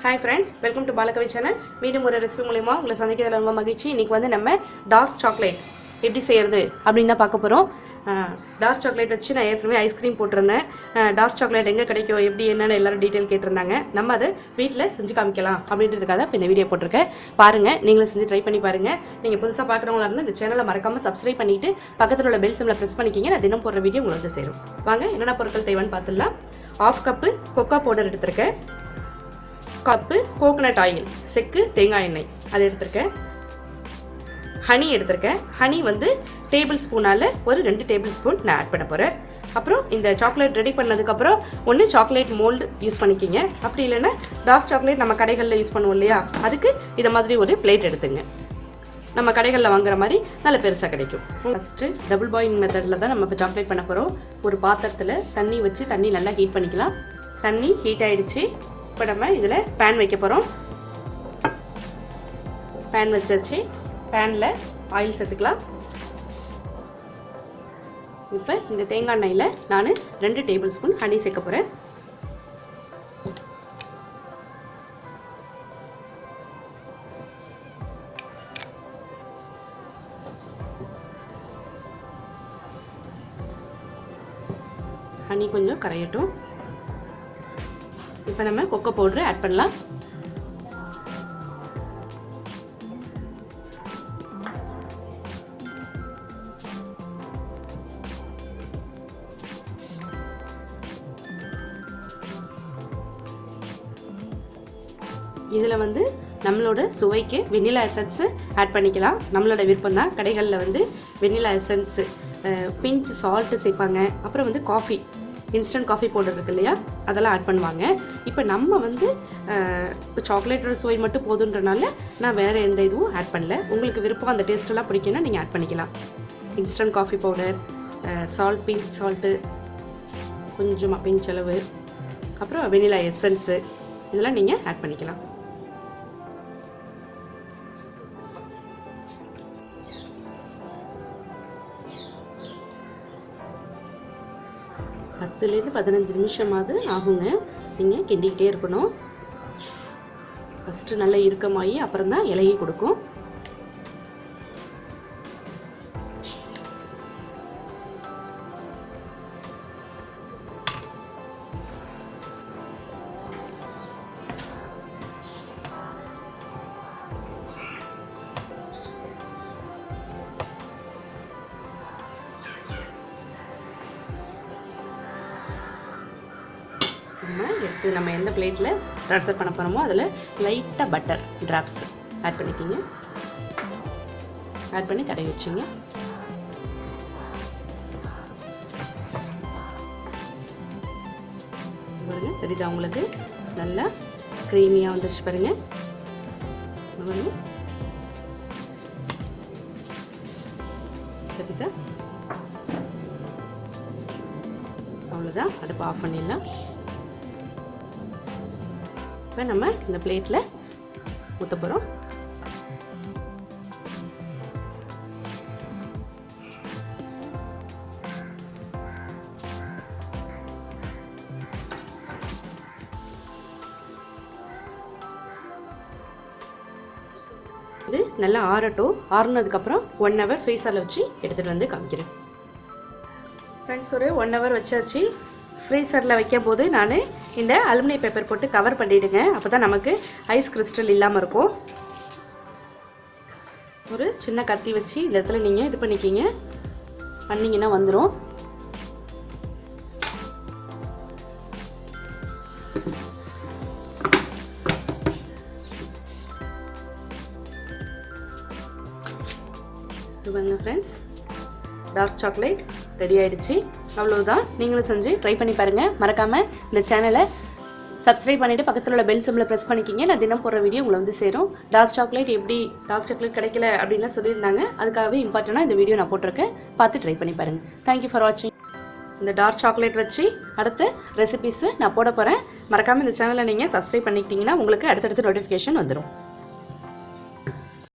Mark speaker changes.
Speaker 1: Hi friends, welcome to balakavi channel. மீண்டும் ஒரு recipe மூலமா உங்களை சந்திக்கிறதுல ரொம்ப மகிழ்ச்சி. இன்னைக்கு வந்து நம்ம டார்க் சாக்லேட் எப்படி செய்யறது அப்படினா பார்க்க போறோம். டார்க் சாக்லேட் வச்சு நான் ஏற்கனவே ஐஸ்கிரீம் போட்டுருந்தேன். டார்க் சாக்லேட் எங்க கிடைக்கும் எப்படி என்னன்னு எல்லாரும் டீடைல் கேட்டிருந்தாங்க. நம்ம அதை வீட்ல செஞ்சு காமிக்கலாம் அப்படின்றதுக்காக இந்த வீடியோ போட்டுருக்கேன். பாருங்க, நீங்களும் செஞ்சு ட்ரை பண்ணி பாருங்க. நீங்க புதுசா பார்க்கறவங்களா இருந்தா இந்த சேனலை மறக்காம Subscribe பண்ணிட்டு பக்கத்துல உள்ள பெல் சிம்பலை பிரஸ் பண்ணிக்கிங்க. நான் தினம் போடுற வீடியோ உங்களுக்கு வந்து சேரும். வாங்க என்னென்ன பொருட்கள் தேவைன்னு பார்த்துடலாம். 1/2 கப் கோகோ பவுடர் எடுத்துருக்கேன். கப்பு கோகனட் ஆயில் செக்கு தேங்காய் எண்ணெய் அதை எடுத்துருக்கேன். ஹனி எடுத்துருக்கேன். ஹனி வந்து டேபிள் ஸ்பூனால் ஒரு 2 டேபிள் ஸ்பூன் நான் ஆட் பண்ண போகிறேன். அப்புறம் இந்த சாக்லேட் ரெடி பண்ணதுக்கப்புறம் ஒன்று சாக்லேட் மோல்டு யூஸ் பண்ணிக்கிங்க. அப்படி இல்லைன்னா டார்க் சாக்லேட் நம்ம கடைகளில் யூஸ் பண்ணுவோம் இல்லையா, அதுக்கு இதை மாதிரி ஒரு பிளேட் எடுத்துங்க. நம்ம கடைகளில் வாங்குற மாதிரி நல்ல பெருசாக கிடைக்கும். ஃபஸ்ட்டு டபுள் பாயிலிங் மெத்தடில் தான் நம்ம இப்போ சாக்லேட் பண்ண போகிறோம். ஒரு பாத்திரத்தில் தண்ணி வச்சு தண்ணி நல்லா ஹீட் பண்ணிக்கலாம். தண்ணி ஹீட் ஆகிடுச்சு. இப்போ நம்ம இதில் பேன் வைக்க போகிறோம். பேன் வச்சாச்சு. பேனில் ஆயில் சேர்த்துக்கலாம். இப்போ இந்த தேங்காய் எண்ணெயில் நான் 2 டேபிள் ஸ்பூன் ஹனி சேர்க்க போகிறேன். ஹனி கொஞ்சம் கரையட்டும். இப்போ நம்ம கொக்கோ பவுடரை ஆட் பண்ணலாம். இதில் வந்து நம்மளோட சுவைக்கு வெண்ணிலா எசன்ஸ் ஆட் பண்ணிக்கலாம். நம்மளோட விருப்பம் தான். கடைகளில் வந்து வெண்ணிலா எசன்ஸ், பிஞ்ச் சால்ட்டு சேர்ப்பாங்க. அப்புறம் வந்து காஃபி, இன்ஸ்டன்ட் காஃபி பவுடர் இருக்கு இல்லையா, அதெல்லாம் ஆட் பண்ணுவாங்க. இப்போ நம்ம வந்து சாக்லேட்டோட சுவை மட்டும் போதுன்றனால நான் வேறு எந்த இதுவும் ஆட் பண்ணல. உங்களுக்கு விருப்பம் அந்த டேஸ்ட்டெல்லாம் பிடிக்குன்னா நீங்கள் ஆட் பண்ணிக்கலாம். Instant coffee powder, salt, pinch salt கொஞ்சமாக பிஞ்ச் அளவு, அப்புறம் வெனிலா எசன்ஸு இதெல்லாம் நீங்கள் ஆட் பண்ணிக்கலாம். பத்துலேருந்து 15 நிமிஷமாவது ஆகுங்க. நீங்கள் கிண்டிக்கிட்டே இருக்கணும். ஃபஸ்ட்டு நல்லா இறுக்கமாகி அப்புறம் தான் இலகி கொடுக்கும். எடுத்து நம்ம எந்த பிளேட்டில் ட்ரான்ஸ்ஃபர் பண்ண போகிறோமோ அதில் லைட்டாக பட்டர் ட்ராப்ஸ் ஆட் பண்ணிக்கிங்க. ஆட் பண்ணி தடவி வச்சுங்க. பாருங்க, தெரியுதா உங்களுக்கு? நல்லா க்ரீமியாக வந்துச்சு பாருங்க. தெரியுதா? அவ்வளோதான். அடுப்பு ஆஃப் பண்ணிடலாம். இப்போ நம்ம இந்த பிளேட்டில் ஊற்ற போகிறோம். இது நல்லா ஆறட்டும். ஆறுனதுக்கப்புறம் 1 ஹவர் ஃப்ரீசரில் வச்சு எடுத்துகிட்டு வந்து காமிக்கிறேன். ஃப்ரெண்ட்ஸ், ஒரு 1 ஹவர் வச்சாச்சு. ஃப்ரீசரில் வைக்கும் போது நான் இந்த அலுமினியம் பேப்பர் போட்டு கவர் பண்ணிவிடுங்க. அப்போ தான் நமக்கு ஐஸ் கிறிஸ்டல் இல்லாமல் இருக்கும். ஒரு சின்ன கத்தி வச்சு இந்த இடத்துல நீங்கள் இது பண்ணிக்கிங்க. பண்ணிங்கன்னா வந்துடும். பாருங்க ஃப்ரெண்ட்ஸ், டார்க் சாக்லேட் ரெடி ஆகிடுச்சு. அவ்வளோதான். நீங்களும் செஞ்சு ட்ரை பண்ணி பாருங்கள். மறக்காமல் இந்த சேனலை சப்ஸ்கிரைப் பண்ணிவிட்டு பக்கத்தில் உள்ள பெல் சிம்பிளை ப்ரெஸ் பண்ணிக்கிங்க. நான் தினம் போடுற வீடியோ உங்களை வந்து சேரும். டார்க் சாக்லேட் எப்படி டார்க் சாக்லேட் கிடைக்கல அப்படின்லாம் சொல்லியிருந்தாங்க. அதுக்காகவே இம்பார்ட்டண்ட்டாக இந்த வீடியோ நான் போட்டிருக்கேன். பார்த்து ட்ரை பண்ணி பாருங்கள். தேங்க்யூ ஃபார் வாட்சிங். இந்த டார்க் சாக்லேட் வச்சு அடுத்த ரெசிபீஸு நான் போட போகிறேன். மறக்காமல் இந்த சேனலை நீங்கள் சப்ஸ்கிரைப் பண்ணிக்கிட்டிங்கன்னா உங்களுக்கு அடுத்தடுத்து நோட்டிஃபிகேஷன் வந்துடும்.